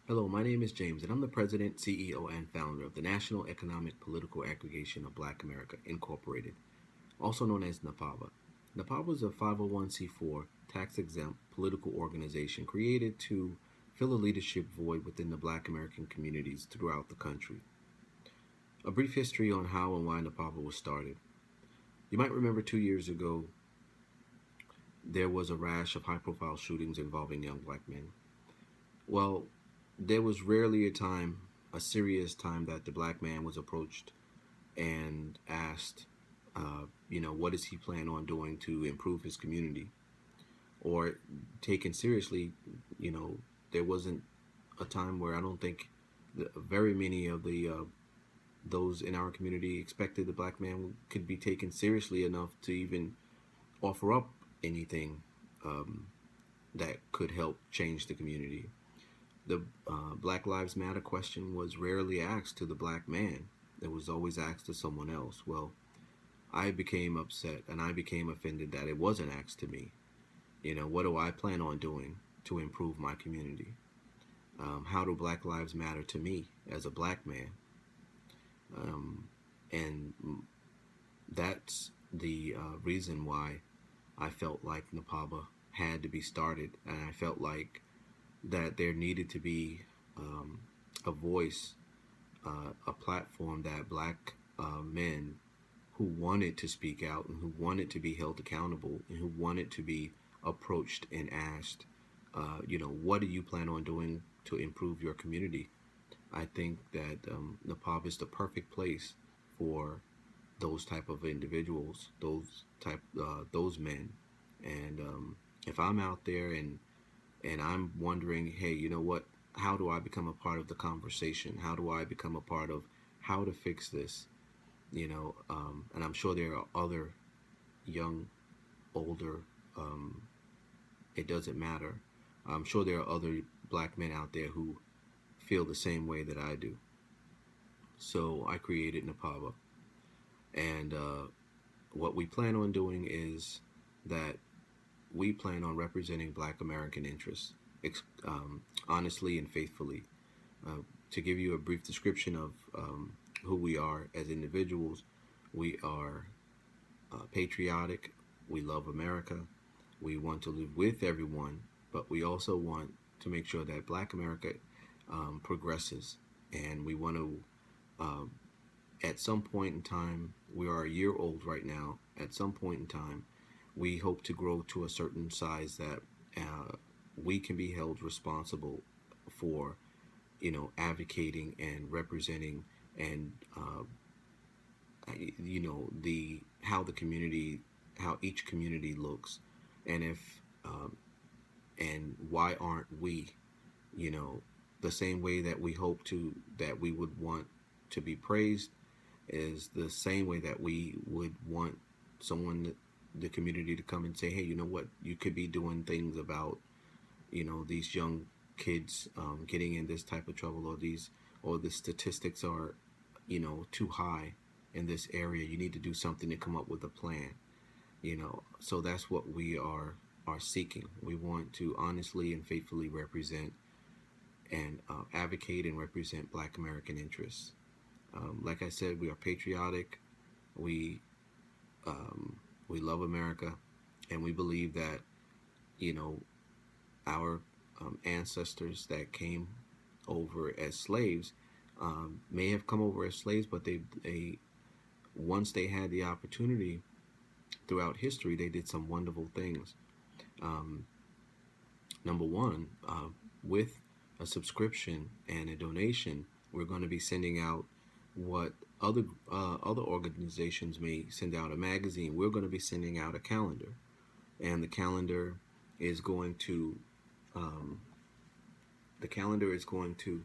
Hello, my name is James, and I'm the President, CEO, and founder of the National Economic Political Aggregation of Black America, Incorporated, also known as NEPABA. NEPABA is a 501c4 tax exempt political organization created to fill a leadership void within the Black American communities throughout the country. A brief history on how and why NEPABA was started. You might remember 2 years ago, there was a rash of high profile shootings involving young black men. Well, there was rarely a serious time, that the black man was approached and asked, what does he plan on doing to improve his community? Or taken seriously, you know, there wasn't a time where I don't think very many of the those in our community expected the black man could be taken seriously enough to even offer up anything um, that could help change the community. The Black Lives Matter question was rarely asked to the black man. It was always asked to someone else. Well, I became upset and I became offended that it wasn't asked to me. What do I plan on doing to improve my community? How do Black Lives matter to me as a black man? Um, and that's the reason why I felt like NEPABA had to be started, and I felt like that there needed to be um, a voice, a platform that black men who wanted to speak out and who wanted to be held accountable and who wanted to be approached and asked, what do you plan on doing to improve your community? I think that Nepal is the perfect place for those type of individuals, those men. And if I'm out there and I'm wondering, hey, you know what? How do I become a part of the conversation? How do I become a part of how to fix this? And I'm sure there are other young, older, um, it doesn't matter. I'm sure there are other black men out there who feel the same way that I do. So I created NEPABA. And what we plan on doing is that we plan on representing black American interests honestly and faithfully. To give you a brief description of who we are as individuals, we are patriotic, we love America, we want to live with everyone, but we also want to make sure that black America progresses. And we want to, at some point in time, we are a year old right now, at some point in time, we hope to grow to a certain size that we can be held responsible for, advocating and representing and the how the community, how each community looks, and if and why aren't we, you know, the same way that we hope to that we would want to be praised is the same way that we would want someone, the community, to come and say, hey, you know what, you could be doing things about, these young kids getting in this type of trouble, or the statistics are, too high in this area. You need to do something to come up with a plan. So that's what we are seeking. We want to honestly and faithfully represent and advocate and represent Black American interests. Like I said, we are patriotic. We we love America, and we believe that you know our ancestors that came over as slaves may have come over as slaves, but they once they had the opportunity throughout history, they did some wonderful things. Um, Number one, with a subscription and a donation, we're going to be sending out what other organizations may send out, a magazine. We're going to be sending out a calendar, and is going to um, the calendar is going to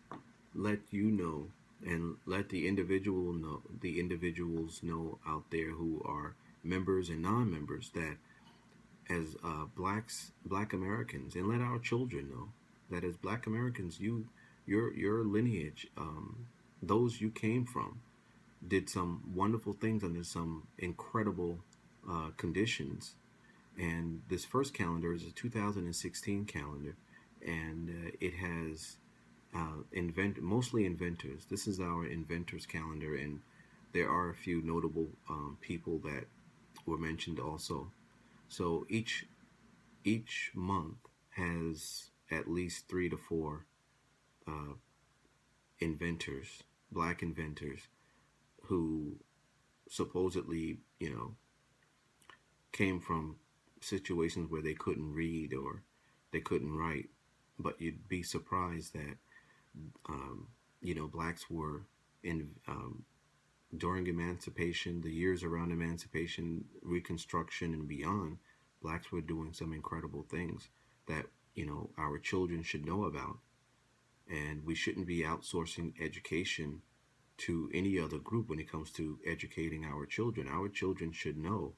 let you know and let the individuals know out there who are members and non-members, that as Black Americans, and let our children know that as Black Americans, your lineage, those you came from, did some wonderful things under some incredible conditions. And this first calendar is a 2016 calendar, and it has mostly inventors. This is our inventors calendar, and there are a few notable people that were mentioned also. So each month has at least 3 to 4 uh, inventors, black inventors, who supposedly, came from situations where they couldn't read or they couldn't write. But you'd be surprised that, um, blacks were in during emancipation, the years around emancipation, Reconstruction, and beyond. Blacks were doing some incredible things that our children should know about, and we shouldn't be outsourcing education to any other group when it comes to educating our children. Our children should know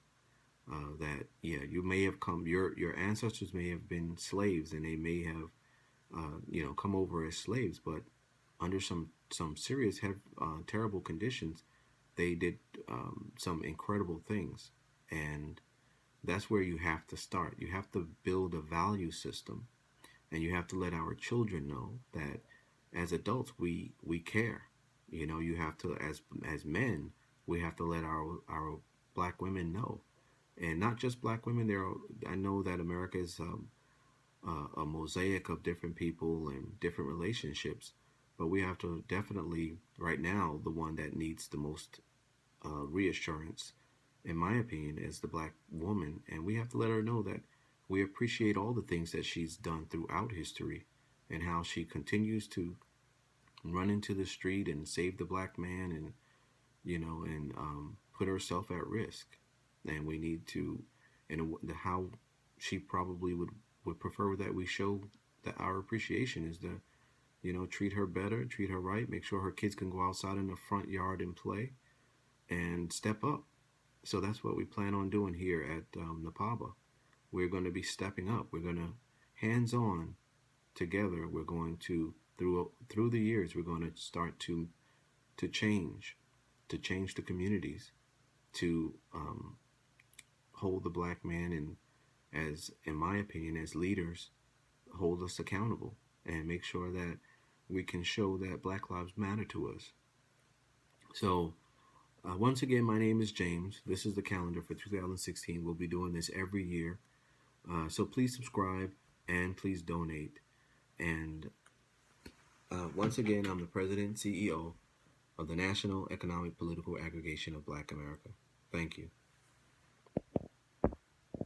that, yeah, you may have come, your ancestors may have been slaves, and they may have come over as slaves, but under some serious terrible conditions, they did some incredible things. And that's where you have to start. You have to build a value system, and you have to let our children know that as adults we care. You have to, as men, we have to let our black women know, and not just black women. I know that America is a mosaic of different people and different relationships, but we have to definitely, right now, the one that needs the most reassurance, in my opinion, is the black woman, and we have to let her know that we appreciate all the things that she's done throughout history, and how she continues to run into the street and save the black man, and put herself at risk. And we need to, and how she probably would prefer that we show that our appreciation is to treat her better, treat her right, make sure her kids can go outside in the front yard and play, and step up. So that's what we plan on doing here at NEPABA. We're going to be stepping up. We're going to hands on together. We're going to, through the years, we're going to start to change, the communities, to hold the black man, and, as in my opinion, as leaders, hold us accountable and make sure that we can show that Black lives matter to us. So once again, my name is James. This is the calendar for 2016. We'll be doing this every year. So please subscribe and please donate. And once again, I'm the president and CEO of the National Economic Political Aggregation of Black America. Thank you.